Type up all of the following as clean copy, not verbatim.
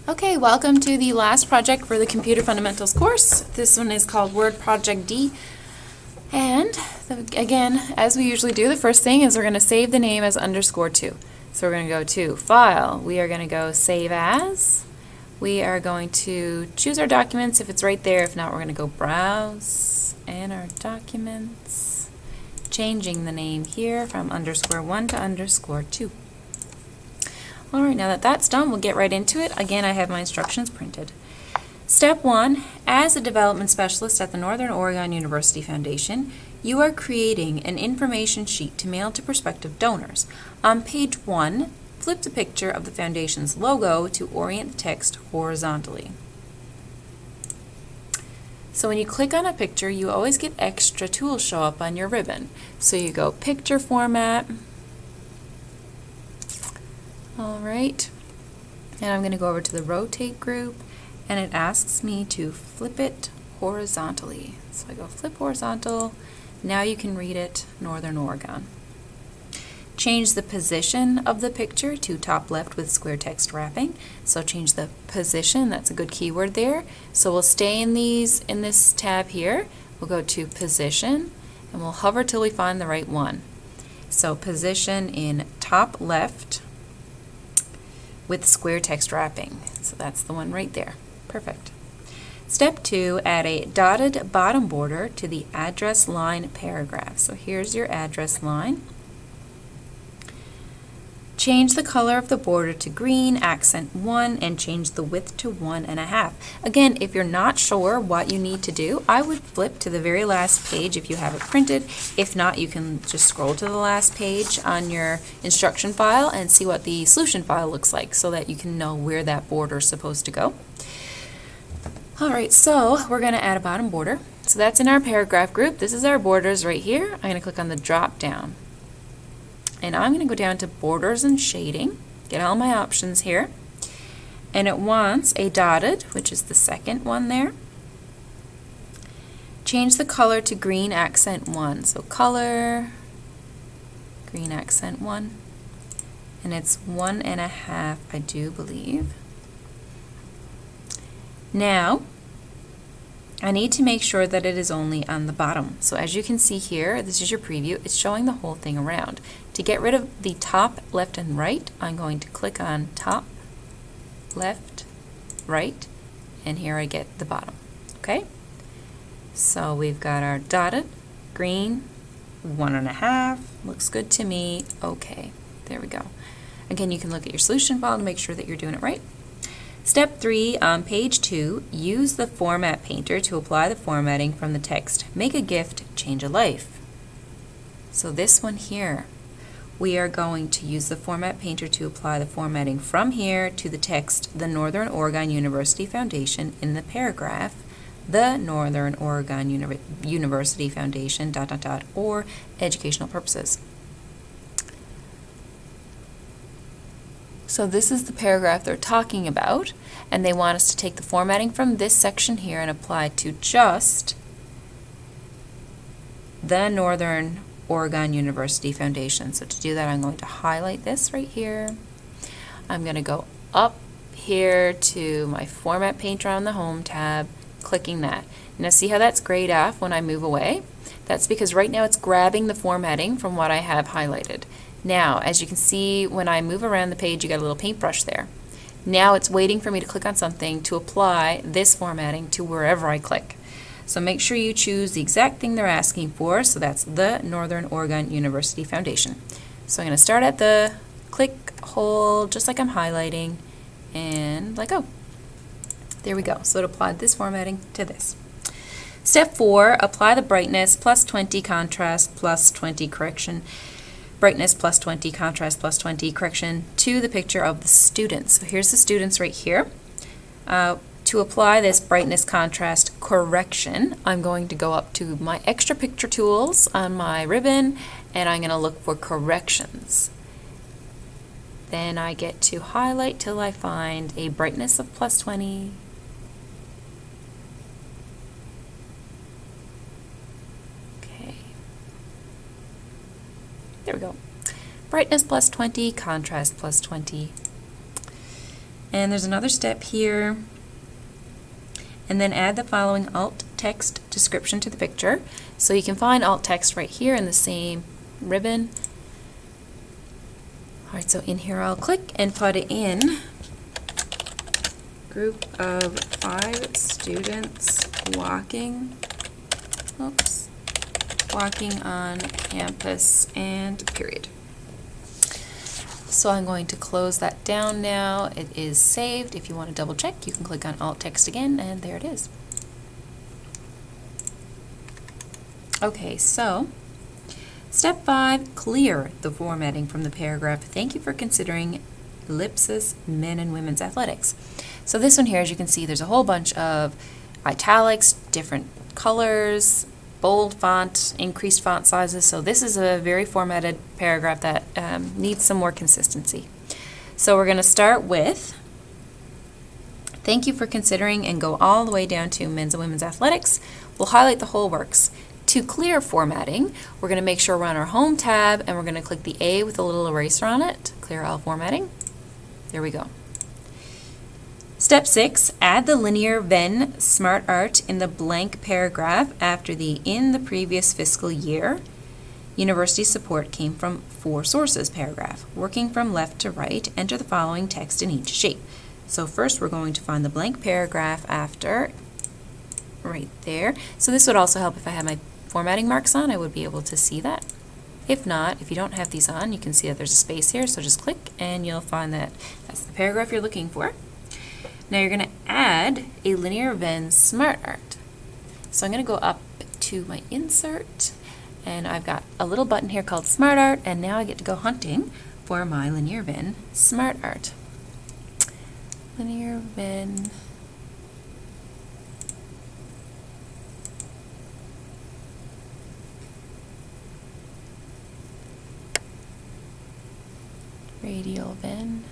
Okay, welcome to the last project for the Computer Fundamentals course. This one is called Word Project D. And again, as we usually do, the first thing is we're going to save the name as _2. So we're going to go to File. We are going to go Save As. We are going to choose our documents if it's right there. If not, we're going to go Browse and our documents. Changing the name here from _1 to _2. Alright, now that that's done, we'll get right into it. Again, I have my instructions printed. Step 1, as a development specialist at the Northern Oregon University Foundation, you are creating an information sheet to mail to prospective donors. On page 1, flip the picture of the Foundation's logo to orient the text horizontally. So when you click on a picture, you always get extra tools show up on your ribbon. So you go Picture Format. Alright, and I'm going to go over to the Rotate group, and it asks me to flip it horizontally. So I go Flip Horizontal. Now you can read it, Northern Oregon. Change the position of the picture to top left with square text wrapping. So change the position, that's a good keyword there. So we'll stay in this tab here. We'll go to Position, and we'll hover till we find the right one. So position in top left with square text wrapping. So that's the one right there. Perfect. Step 2, add a dotted bottom border to the address line paragraph. So here's your address line. Change the color of the border to green, accent 1, and change the width to 1.5. Again, if you're not sure what you need to do, I would flip to the very last page if you have it printed. If not, you can just scroll to the last page on your instruction file and see what the solution file looks like so that you can know where that border is supposed to go. Alright, so we're going to add a bottom border. So that's in our paragraph group. This is our borders right here. I'm going to click on the drop down. And I'm going to go down to Borders and Shading, get all my options here. And it wants a dotted, which is the second one there. Change the color to green accent 1. So color, green accent 1. And it's 1.5, I do believe. Now, I need to make sure that it is only on the bottom. So as you can see here, this is your preview, it's showing the whole thing around. To get rid of the top, left, and right, I'm going to click on top, left, right, and here I get the bottom. Okay? So we've got our dotted, green, 1.5, looks good to me, okay, there we go. Again, you can look at your solution file to make sure that you're doing it right. Step 3, on page 2, use the Format Painter to apply the formatting from the text. Make a gift, change a life. So this one here, we are going to use the Format Painter to apply the formatting from here to the text, the Northern Oregon University Foundation, in the paragraph, the Northern Oregon University Foundation, ... or educational purposes. So this is the paragraph they're talking about, and they want us to take the formatting from this section here and apply it to just the Northern Oregon University Foundation. So to do that, I'm going to highlight this right here. I'm going to go up here to my Format Painter on the Home tab, clicking that. Now see how that's grayed off when I move away? That's because right now it's grabbing the formatting from what I have highlighted. Now, as you can see, when I move around the page, you got a little paintbrush there. Now it's waiting for me to click on something to apply this formatting to wherever I click. So make sure you choose the exact thing they're asking for, so that's the Northern Oregon University Foundation. So I'm going to start at the click, hold, just like I'm highlighting, and let go. There we go. So it applied this formatting to this. Step 4, apply the brightness, +20, contrast, +20, correction. Brightness +20, contrast +20, correction to the picture of the students. So here's the students right here. To apply this brightness, contrast, correction, I'm going to go up to my extra picture tools on my ribbon, and I'm going to look for corrections. Then I get to highlight till I find a brightness of +20. There we go. Brightness +20, contrast +20. And there's another step here. And then add the following alt text description to the picture. So you can find alt text right here in the same ribbon. All right, so in here I'll click and put in group of 5 students walking on campus and period. So I'm going to close that down now. It is saved. If you want to double check, you can click on alt text again, and there it is. Okay, so step 5, clear the formatting from the paragraph. Thank you for considering ellipsis men and women's athletics. So this one here, as you can see, there's a whole bunch of italics, different colors, bold font, increased font sizes. So this is a very formatted paragraph that needs some more consistency. So we're going to start with thank you for considering and go all the way down to men's and women's athletics. We'll highlight the whole works. To clear formatting, we're going to make sure we're on our home tab and we're going to click the A with a little eraser on it, clear all formatting. There we go. Step 6, add the linear Venn Smart Art in the blank paragraph after the in the previous fiscal year. University support came from 4 sources paragraph. Working from left to right, enter the following text in each shape. So first we're going to find the blank paragraph after, right there. So this would also help if I had my formatting marks on, I would be able to see that. If not, if you don't have these on, you can see that there's a space here, so just click and you'll find that that's the paragraph you're looking for. Now you're going to add a linear Venn Smart Art. So I'm going to go up to my insert and I've got a little button here called Smart Art, and now I get to go hunting for my linear Venn Smart Art. Linear Venn Radial Venn.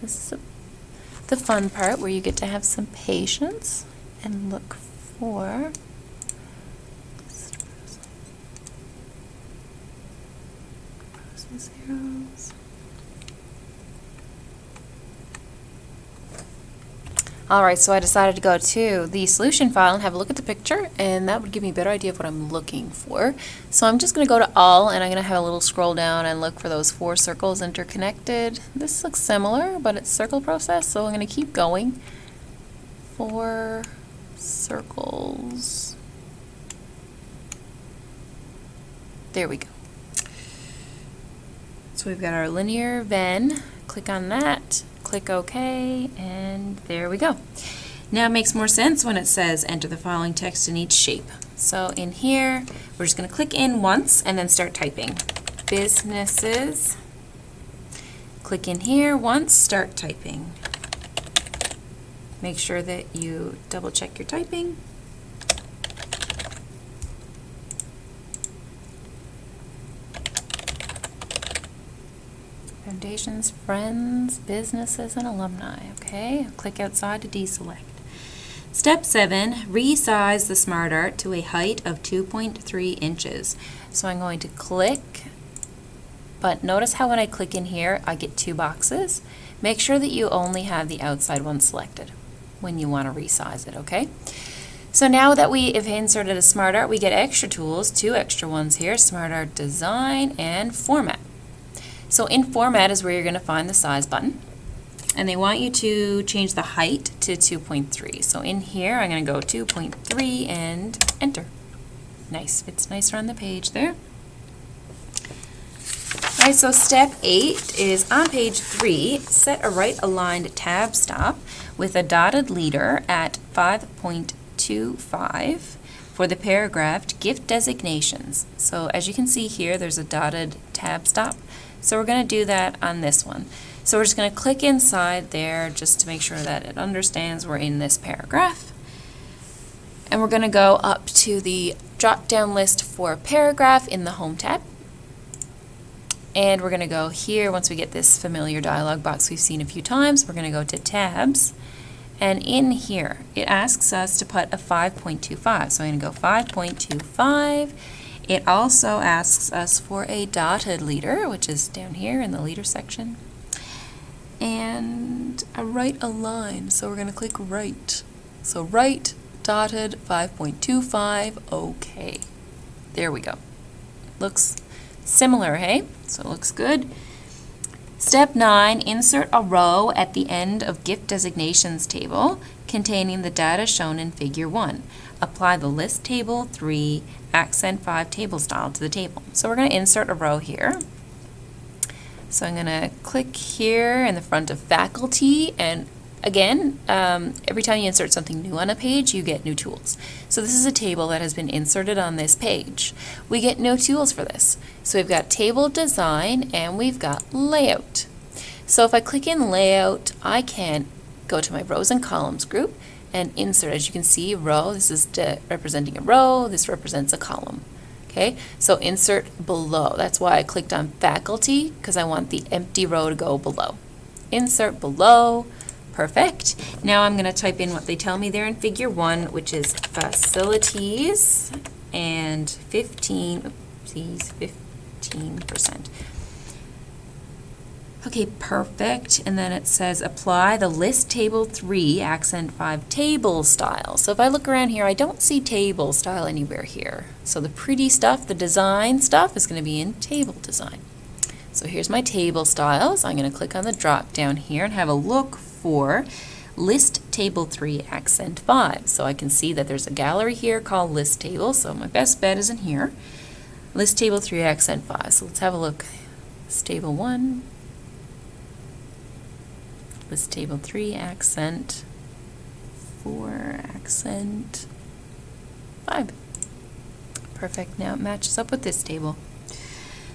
This is the fun part where you get to have some patience and look for rows and zeros. Alright, so I decided to go to the solution file and have a look at the picture, and that would give me a better idea of what I'm looking for. So I'm just going to go to all, and I'm going to have a little scroll down and look for those 4 circles interconnected. This looks similar, but it's circle process, so I'm going to keep going. 4 circles. There we go. So we've got our linear Venn. Click on that. Click OK, and there we go. Now it makes more sense when it says enter the following text in each shape. So in here, we're just going to click in once and then start typing. Businesses. Click in here once, start typing. Make sure that you double check your typing. Foundations, friends, businesses, and alumni. Okay, click outside to deselect. Step 7, resize the Smart Art to a height of 2.3 inches. So I'm going to click, but notice how when I click in here, I get 2 boxes. Make sure that you only have the outside one selected when you want to resize it, okay? So now that we have inserted a Smart Art, we get extra tools, 2 extra ones here, Smart Art Design and Format. So in Format is where you're going to find the size button, and they want you to change the height to 2.3. So in here I'm going to go 2.3 and enter. Nice, it's nicer on the page there. Alright, so step 8 is on page 3, set a right aligned tab stop with a dotted leader at 5.25 for the paragraph gift designations. So as you can see here, there's a dotted tab stop. So we're going to do that on this one. So we're just going to click inside there just to make sure that it understands we're in this paragraph. And we're going to go up to the drop-down list for paragraph in the Home tab. And we're going to go here, once we get this familiar dialog box we've seen a few times, we're going to go to Tabs. And in here, it asks us to put a 5.25. So I'm going to go 5.25. It also asks us for a dotted leader, which is down here in the leader section, and a right align. So we're going to click right. So right, dotted, 5.25, okay. There we go. Looks similar, hey? So it looks good. Step 9, insert a row at the end of gift designations table containing the data shown in figure 1. Apply the list table 3 accent 5 table style to the table. So we're going to insert a row here. So I'm going to click here in the front of faculty, and again, every time you insert something new on a page, you get new tools. So this is a table that has been inserted on this page. We get new tools for this. So we've got table design and we've got layout. So if I click in layout, I can go to my rows and columns group and insert. As you can see, row, this is representing a row, this represents a column. Okay, so insert below. That's why I clicked on faculty, because I want the empty row to go below. Insert below. Perfect. Now I'm going to type in what they tell me there in figure 1, which is facilities and 15%. Okay, perfect. And then it says apply the list table 3 accent 5 table style. So if I look around here, I don't see table style anywhere here. So the pretty stuff, the design stuff, is going to be in table design. So here's my table styles. I'm going to click on the drop down here and have a look for list table 3 accent 5. So I can see that there's a gallery here called list table. So my best bet is in here. List table 3 accent 5. So let's have a look. List table 1. List table 3 accent 4 accent 5. Perfect. Now it matches up with this table.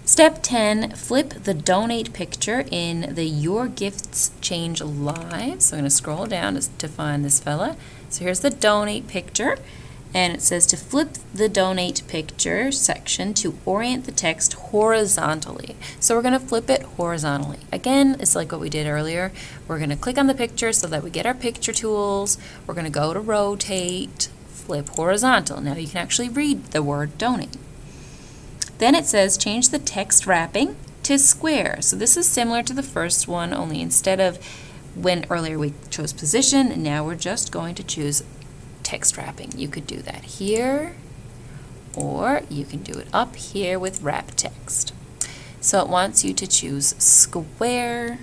Step 10, flip the donate picture in the Your Gifts Change Lives. So I'm going to scroll down to find this fella. So here's the donate picture, and it says to flip the donate picture section to orient the text horizontally. So we're going to flip it horizontally. Again, it's like what we did earlier. We're going to click on the picture so that we get our picture tools. We're going to go to rotate, flip horizontal. Now you can actually read the word donate. Then it says change the text wrapping to square. So this is similar to the first one, only instead of when earlier we chose position, now we're just going to choose text wrapping. You could do that here, or you can do it up here with wrap text. So it wants you to choose square.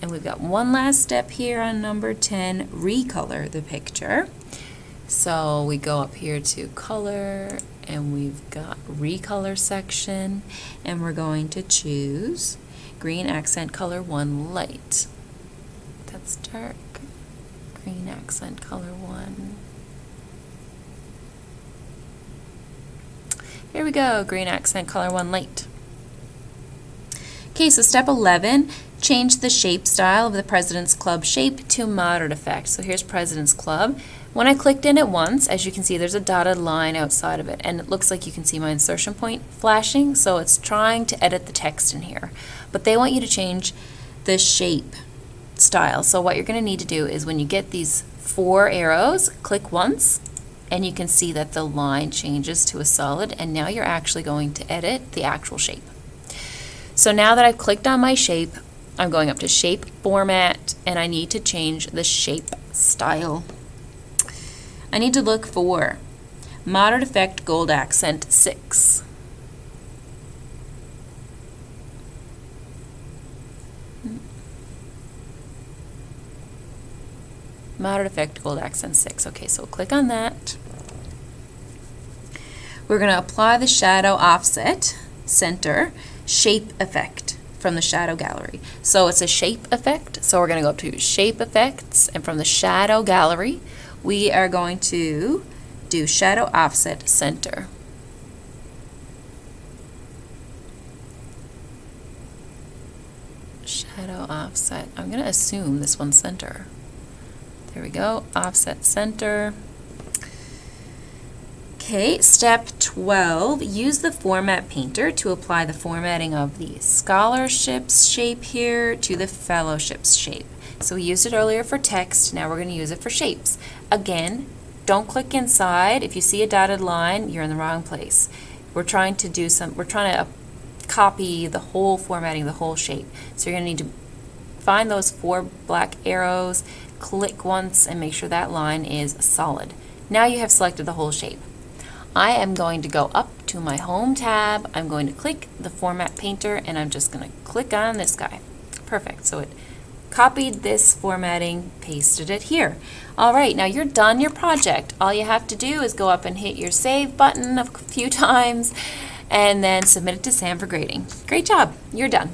And we've got one last step here on number 10, recolor the picture. So we go up here to color, and we've got recolor section, and we're going to choose green accent color 1 light. That's dark. Green accent color 1. Here we go, green accent color 1 light. Okay, so step 11, change the shape style of the President's Club shape to moderate effect. So here's President's Club. When I clicked in it once, as you can see, there's a dotted line outside of it, and it looks like you can see my insertion point flashing, so it's trying to edit the text in here. But they want you to change the shape style. So what you're going to need to do is when you get these 4 arrows, click once, and you can see that the line changes to a solid, and now you're actually going to edit the actual shape. So now that I've clicked on my shape, I'm going up to shape format, and I need to change the shape style. I need to look for moderate effect gold accent 6. Moderate effect gold accent 6. Okay, so we'll click on that. We're going to apply the shadow offset center shape effect from the shadow gallery. So it's a shape effect. So we're going to go up to shape effects, and from the shadow gallery, we are going to do shadow offset center. Shadow offset. I'm going to assume this one's center. There we go, offset center. Okay, step 12, use the format painter to apply the formatting of the scholarships shape here to the fellowships shape. So we used it earlier for text, now we're going to use it for shapes. Again, don't click inside. If you see a dotted line, you're in the wrong place. We're trying to copy the whole formatting, the whole shape. So you're going to need to find those 4 black arrows, click once, and make sure that line is solid. Now you have selected the whole shape. I am going to go up to my Home tab. I'm going to click the Format Painter, and I'm just going to click on this guy. Perfect. So it copied this formatting, pasted it here. All right, now you're done your project. All you have to do is go up and hit your Save button a few times, and then submit it to Sam for grading. Great job. You're done.